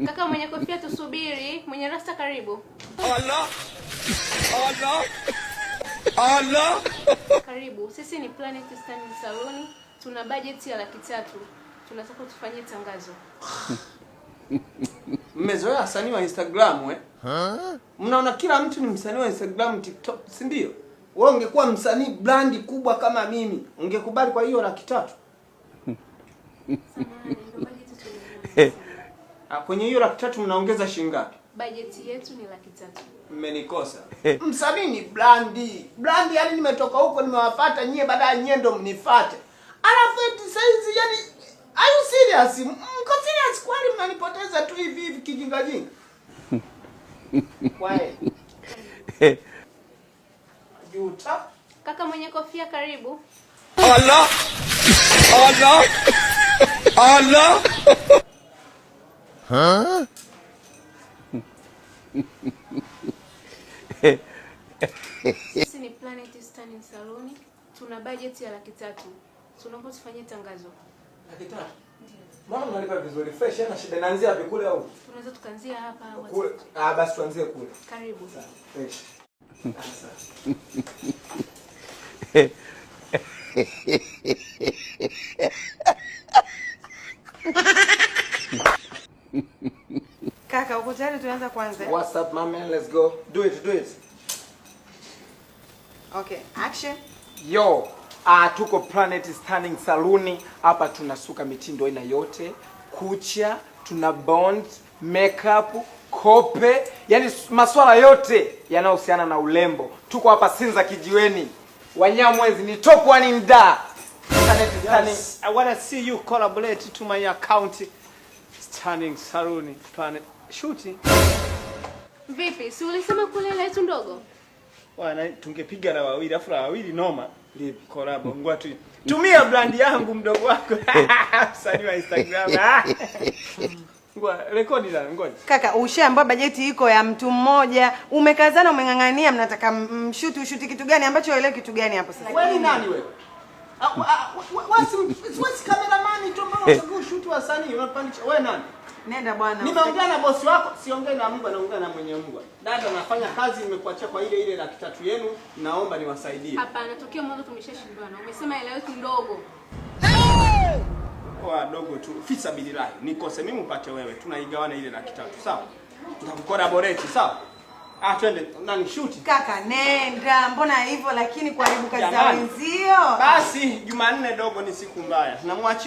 Kaka mwenye kofia tusubiri, mwenye rasta karibu. Allah. Allah. Allah. Karibu. Sisi ni Planet Styling Salon. Tuna budget ya 300,000. Tunataka tufanyie tangazo. Mmezoea wasanii wa Instagram Mnaona kila mtu ni msanii wa Instagram, TikTok, si ndio? Wewe ungekuwa msanii brandi kubwa kama mimi, ungekubali kwa hiyo 300,000? Kwenye hiyo 300,000 mnaongeza shilingi ngapi? Budget yetu ni 300,000. Mmενikosa. Msanii ni brandi. Brandi yani nimetoka huko nimewapata nyie, baadaye nyie ndo mnifuate. Alafu eti saizi yani are you serious? Mko serious kwani mnanipoteza tu hivi hivi kijinga jinga? Wae. Juta. Kaka mwenye kofia karibu. Allah. Allah. Allah. Sisi ni Planet Styling Salon. Tuna budget ya 300,000. Tunaomba tufanyie tangazo. 300,000? Mbona mnalipa vizuri? Fresh yana shida, naanzia wapi, kule au? Tunaweza tukaanzia hapa au kule? Basi tuanzie kule. Karibu. Fresh. Kaka, uko tayari tuanza kwanza? What's up my man, let's go. Do it. Okay, action. Yo, tuko Planet Styling Salon. Hapa tunasuka mitindo aina yote, kucha, tuna bond, makeup, kope, yani masuala yote yanayohusiana na urembo. Tuko hapa Sinza kijiweni. Wanyamwezi ni top one in da. Planet Styling. Yes, I want to see you collaborate to my account. Styling Salon, Planet shooting. Vipi? Si ulisema kule letu ndogo? Bwana tungepiga na wawili, afu na wawili noma. Lipi collab? Ngoa tu. Tumia brand yangu mdogo wako. Msanii wa Instagram. Ngoa rekodi la ngoja. Kaka, ushaambia bajeti iko ya mtu mmoja. Umekazana, umengangania, mnataka ushuti kitu gani ambacho waelewi kitu gani hapo sasa? Wewe ni nani wewe? Wasi cameraman tu ambao unachagua shoot wasanii unapandisha. Wewe nani? Nenda bwana. Nimeongea na bosi wako, siongee na Mungu, naongea na mwenye Mungu. Dada nafanya kazi, nimekuachia kwa ile 300,000 yenu, naomba niwasaidie. Hapana, tokea mwanzo tumeshashindana. Umesema ile yetu ndogo. Kwa dogo tu. Fisa bililahi. Nikose mimi upate wewe. Tunaigawana ile 300,000, sawa? Tutakucollaborate, sawa? Twende nani shoot? Kaka, nenda. Mbona hivyo lakini kuharibu kazi za wenzio? Basi Jumanne dogo ni siku mbaya. Tunamwachia